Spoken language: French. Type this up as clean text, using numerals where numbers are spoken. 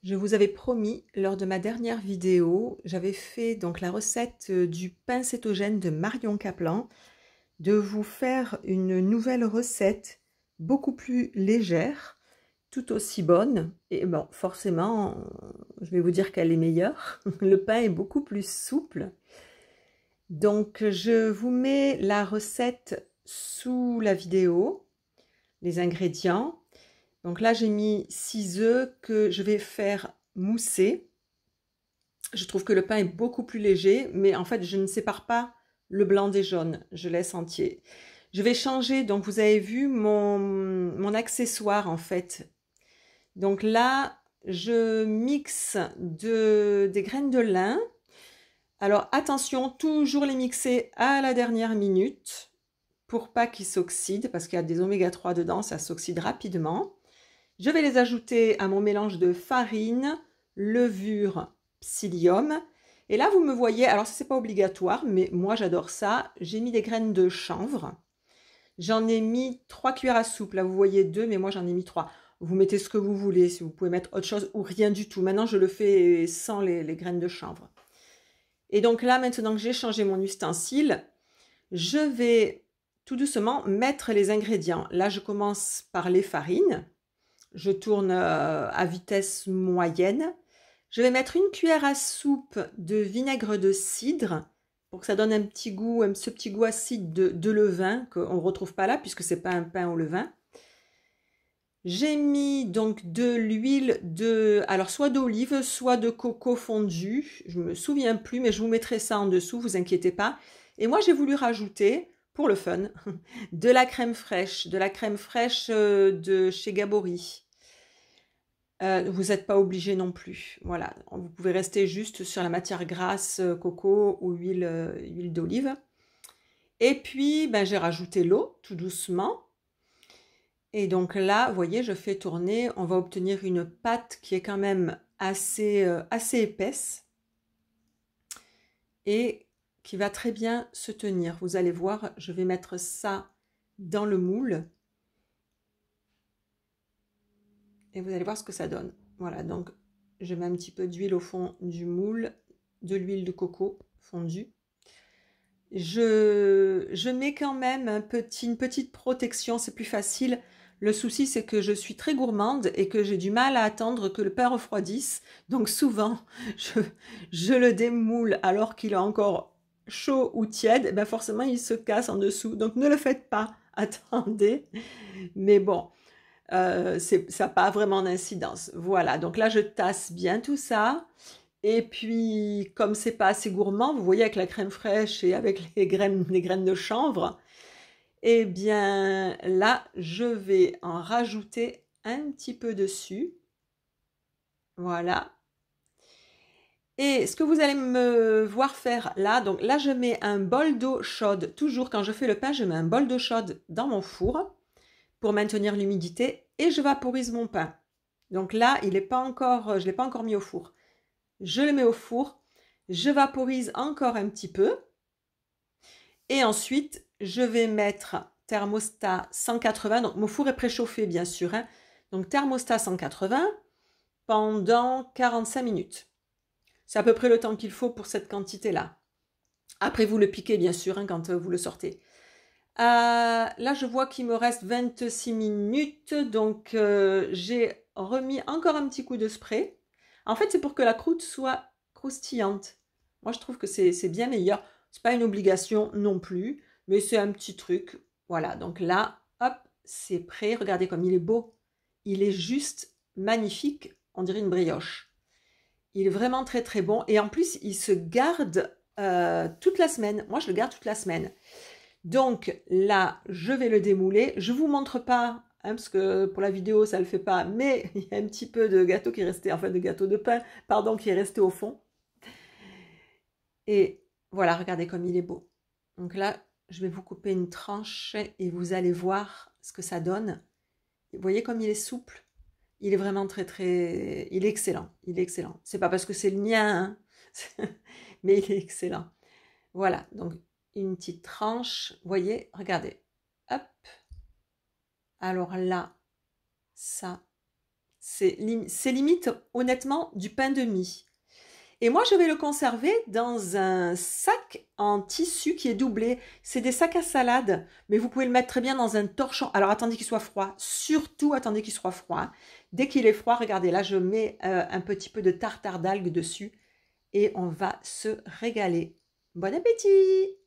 Je vous avais promis lors de ma dernière vidéo, j'avais fait donc la recette du pain cétogène de Marion Caplan, de vous faire une nouvelle recette beaucoup plus légère, tout aussi bonne. Et bon, forcément, je vais vous dire qu'elle est meilleure. Le pain est beaucoup plus souple. Donc, je vous mets la recette sous la vidéo, les ingrédients. Donc là, j'ai mis 6 œufs que je vais faire mousser. Je trouve que le pain est beaucoup plus léger, mais en fait, je ne sépare pas le blanc des jaunes. Je laisse entier. Je vais changer, donc vous avez vu mon accessoire en fait. Donc là, je mixe des graines de lin. Alors attention, toujours les mixer à la dernière minute pour pas qu'ils s'oxydent, parce qu'il y a des oméga 3 dedans, ça s'oxyde rapidement. Je vais les ajouter à mon mélange de farine, levure, psyllium. Et là, vous me voyez, alors ça, c'est pas obligatoire, mais moi, j'adore ça. J'ai mis des graines de chanvre. J'en ai mis 3 cuillères à soupe. Là, vous voyez 2, mais moi, j'en ai mis 3. Vous mettez ce que vous voulez, si vous pouvez mettre autre chose ou rien du tout. Maintenant, je le fais sans les graines de chanvre. Et donc là, maintenant que j'ai changé mon ustensile, je vais tout doucement mettre les ingrédients. Là, je commence par les farines. Je tourne à vitesse moyenne. Je vais mettre une cuillère à soupe de vinaigre de cidre pour que ça donne un petit goût, ce petit goût acide de levain qu'on ne retrouve pas là puisque ce n'est pas un pain au levain. J'ai mis donc de l'huile alors soit d'olive, soit de coco fondu. Je ne me souviens plus, mais je vous mettrai ça en dessous, vous inquiétez pas. Et moi, j'ai voulu rajouter, pour le fun, de la crème fraîche de chez Gabory. Vous n'êtes pas obligé non plus. Voilà, vous pouvez rester juste sur la matière grasse, coco ou huile d'olive. Et puis, ben, j'ai rajouté l'eau tout doucement. Et donc là, vous voyez, je fais tourner. On va obtenir une pâte qui est quand même assez épaisse et qui va très bien se tenir. Vous allez voir, je vais mettre ça dans le moule. Et vous allez voir ce que ça donne. Voilà, donc je mets un petit peu d'huile au fond du moule, de l'huile de coco fondue. Je mets quand même une petite protection, c'est plus facile. Le souci, c'est que je suis très gourmande et que j'ai du mal à attendre que le pain refroidisse. Donc souvent, je le démoule alors qu'il est encore chaud ou tiède. Ben forcément, il se casse en dessous. Donc ne le faites pas, attendez. Mais bon, ça n'a pas vraiment d'incidence. Voilà, donc là, je tasse bien tout ça. Et puis, comme c'est pas assez gourmand, vous voyez avec la crème fraîche et avec les graines de chanvre, eh bien là, je vais en rajouter un petit peu dessus. Voilà. Et ce que vous allez me voir faire là, donc là, je mets un bol d'eau chaude. Toujours quand je fais le pain, je mets un bol d'eau chaude dans mon four pour maintenir l'humidité et je vaporise mon pain. Donc là, je ne l'ai pas encore mis au four. Je le mets au four, je vaporise encore un petit peu et ensuite je vais mettre thermostat 180, donc mon four est préchauffé bien sûr, hein. Donc thermostat 180 pendant 45 minutes. C'est à peu près le temps qu'il faut pour cette quantité-là. Après vous le piquez bien sûr hein, quand vous le sortez. Là je vois qu'il me reste 26 minutes, donc j'ai remis encore un petit coup de spray. En fait c'est pour que la croûte soit croustillante. Moi je trouve que c'est bien meilleur. C'est pas une obligation non plus, mais c'est un petit truc. Voilà, donc là, hop, c'est prêt. Regardez comme il est beau. Il est juste magnifique. On dirait une brioche. Il est vraiment très très bon. Et en plus, il se garde toute la semaine. Moi, je le garde toute la semaine. Donc là, je vais le démouler. Je ne vous montre pas, hein, parce que pour la vidéo, ça ne le fait pas, mais il y a un petit peu de gâteau qui est resté, enfin de gâteau de pain, pardon, qui est resté au fond. Et voilà, regardez comme il est beau. Donc là, je vais vous couper une tranche et vous allez voir ce que ça donne. Vous voyez comme il est souple. Il est vraiment très très... Il est excellent. Il est excellent. C'est pas parce que c'est le mien, hein, mais il est excellent. Voilà, donc une petite tranche. Vous voyez, regardez. Hop. Alors là, ça, C'est limite, honnêtement, du pain de mie. Et moi, je vais le conserver dans un sac en tissu qui est doublé. C'est des sacs à salade, mais vous pouvez le mettre très bien dans un torchon. Alors, attendez qu'il soit froid. Surtout, attendez qu'il soit froid. Dès qu'il est froid, regardez, là, je mets un petit peu de tartare d'algues dessus et on va se régaler. Bon appétit!